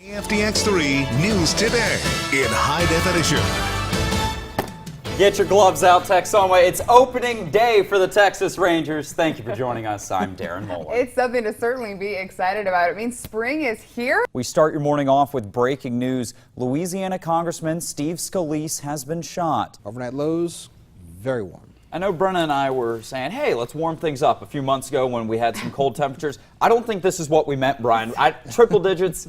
KFDX3 News Today in high definition. Get your gloves out, Texoma. It's opening day for the Texas Rangers. Thank you for joining us. I'm Deron Molen. It's something to certainly be excited about. It means spring is here. We start your morning off with breaking news. Louisiana Congressman Steve Scalise has been shot. Overnight lows, very warm. I know Brenna and I were saying, hey, let's warm things up a few months ago when we had some cold temperatures. I don't think this is what we meant, Brian. Triple digits.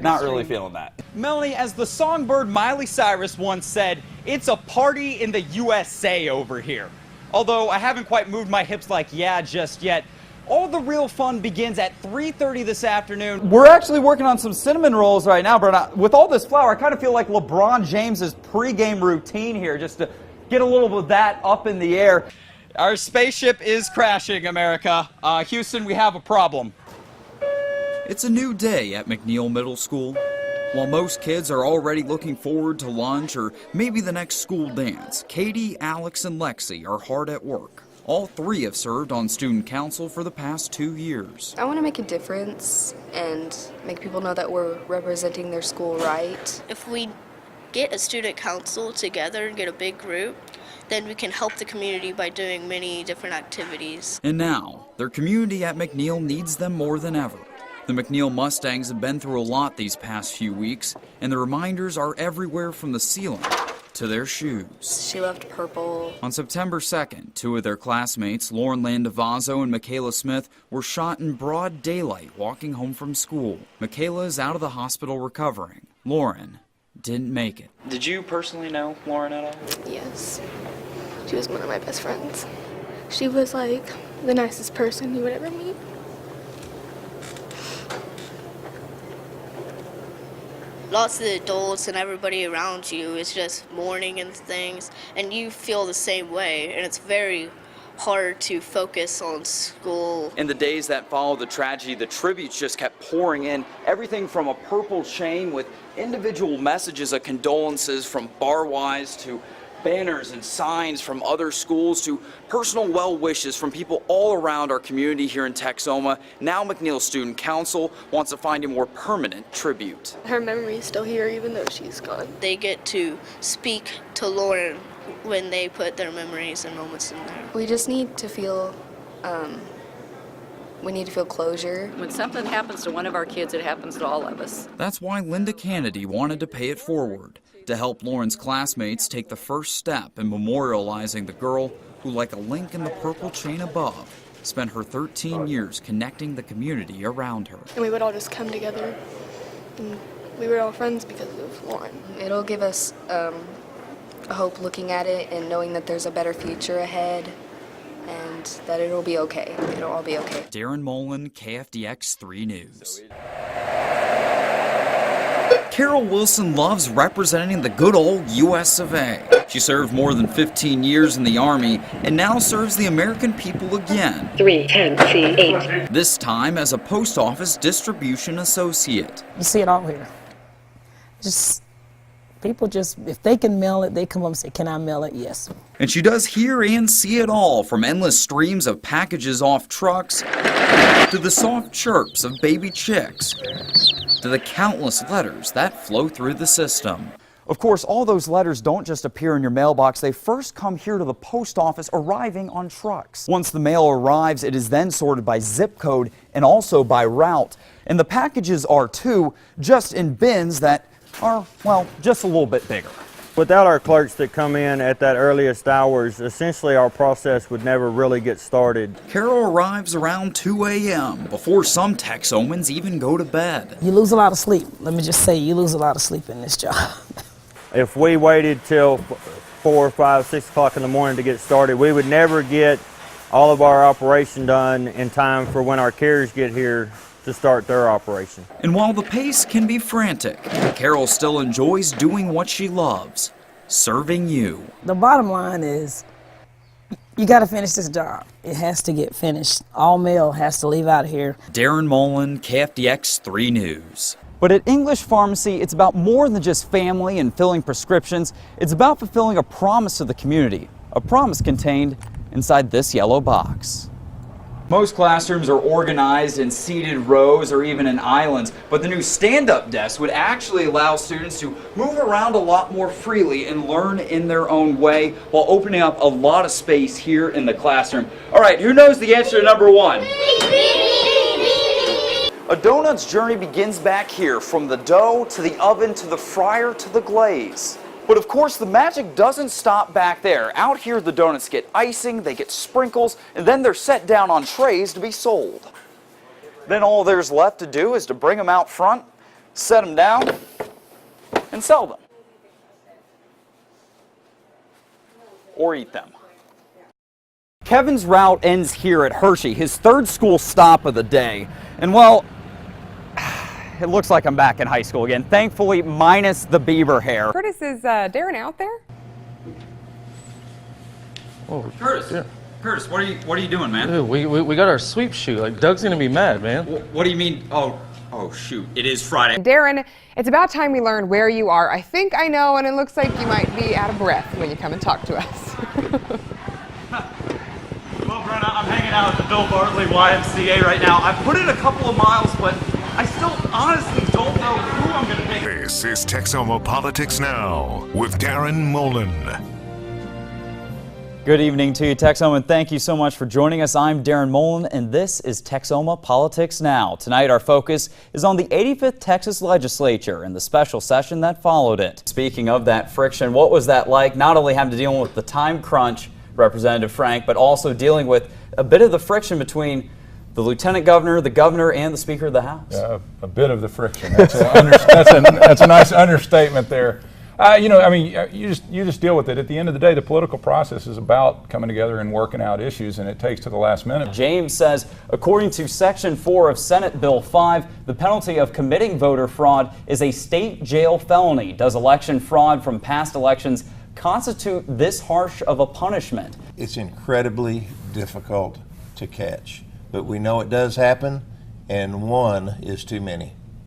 Not really feeling that. Melanie, as the songbird Miley Cyrus once said, it's a party in the USA over here. Although I haven't quite moved my hips like yeah just yet. All the real fun begins at 3:30 this afternoon. We're actually working on some cinnamon rolls right now, Brenna. With all this flour, I kind of feel like LeBron James's pregame routine here, just to get a little bit of that up in the air. Our spaceship is crashing, America. Houston, we have a problem. It's a new day at McNeil Middle School. While most kids are already looking forward to lunch or maybe the next school dance, Katie, Alex, and Lexi are hard at work. All three have served on student council for the past 2 years. I want to make a difference and make people know that we're representing their school right. If we get a student council together and get a big group, then we can help the community by doing many different activities. And now, their community at McNeil needs them more than ever. The McNeil Mustangs have been through a lot these past few weeks, and the reminders are everywhere from the ceiling to their shoes. She loved purple. On September 2nd, two of their classmates, Lauren Landavazo and Michaela Smith, were shot in broad daylight walking home from school. Michaela is out of the hospital recovering. Lauren didn't make it. Did you personally know Lauren at all? Yes. She was one of my best friends. She was like the nicest person you would ever meet. Lots of the adults and everybody around you is just mourning and things, and you feel the same way, and it's very hard to focus on school. In the days that followed the tragedy, the tributes just kept pouring in. Everything from a purple chain with individual messages of condolences from Barwise to banners and signs from other schools to personal well wishes from people all around our community here in Texoma. Now McNeil Student Council wants to find a more permanent tribute. Her memory is still here even though she's gone. They get to speak to Lauren when they put their memories and moments in there. We just need to feel, closure. When something happens to one of our kids, it happens to all of us. That's why Linda Kennedy wanted to pay it forward, to help Lauren's classmates take the first step in memorializing the girl who, like a link in the purple chain above, spent her 13 years connecting the community around her. And we would all just come together, and we were all friends because of Lauren. It'll give us hope looking at it and knowing that there's a better future ahead and that it'll be okay. It'll all be okay. Deron Molen, KFDX 3 News. Carol Wilson loves representing the good old US of A. She served more than 15 years in the Army and now serves the American people again. 310C8. This time as a post office distribution associate. You see it all here. People if they can mail it, they come up and say, can I mail it? Yes. And she does hear and see it all, from endless streams of packages off trucks to the soft chirps of baby chicks to the countless letters that flow through the system. Of course, all those letters don't just appear in your mailbox. They first come here to the post office, arriving on trucks. Once the mail arrives, it is then sorted by zip code and also by route. And the packages are, too, just in bins that are, well, just a little bit bigger. Without our clerks that come in at that earliest hours, essentially our process would never really get started. Carol arrives around 2 a.m. before some Texomans even go to bed. You lose a lot of sleep. Let me just say, you lose a lot of sleep in this job. If we waited till 4, 5, 6 o'clock in the morning to get started, we would never get all of our operation done in time for when our carriers get here to start their operation. And while the pace can be frantic, Carol still enjoys doing what she loves, serving you. The bottom line is, you got to finish this job. It has to get finished. All mail has to leave out of here. Deron Molen, KFDX 3 News. But at English Pharmacy, it's about more than just family and filling prescriptions. It's about fulfilling a promise to the community, a promise contained inside this yellow box. Most classrooms are organized in seated rows or even in islands, but the new stand-up desk would actually allow students to move around a lot more freely and learn in their own way while opening up a lot of space here in the classroom. All right, who knows the answer to number 1? A donut's journey begins back here, from the dough to the oven to the fryer to the glaze. But of course, the magic doesn't stop back there. Out here, the donuts get icing, they get sprinkles, and then they're set down on trays to be sold. Then all there's left to do is to bring them out front, set them down, and sell them. Or eat them. Kevin's route ends here at Hershey, his third school stop of the day. And well, it looks like I'm back in high school again, thankfully minus the Bieber hair. Curtis, is Deron out there? Oh, Curtis, yeah. Curtis, what are you doing, man? Dude, we got our sweep shoot. Like, Doug's gonna be mad, man. What do you mean? Oh shoot, it is Friday. Darren, it's about time we learned where you are. I think I know, and it looks like you might be out of breath when you come and talk to us. Well, Brenna, I'm hanging out at the Bill Bartley YMCA right now. I've put in a couple of miles, but I still honestly don't know who I'm going to pick. This is Texoma Politics Now with Deron Molen. Good evening to you, Texoma, and thank you so much for joining us. I'm Deron Molen, and this is Texoma Politics Now. Tonight, our focus is on the 85th Texas Legislature and the special session that followed it. Speaking of that friction, what was that like? Not only having to deal with the time crunch, Representative Frank, but also dealing with a bit of the friction between the Lieutenant Governor, the Governor, and the Speaker of the House. A bit of the friction. That's a nice understatement there. You know, I mean, you just deal with it. At the end of the day, the political process is about coming together and working out issues, and it takes to the last minute. James says, according to Section 4 of Senate Bill 5, the penalty of committing voter fraud is a state jail felony. Does election fraud from past elections constitute this harsh of a punishment? It's incredibly difficult to catch, but we know it does happen, and one is too many.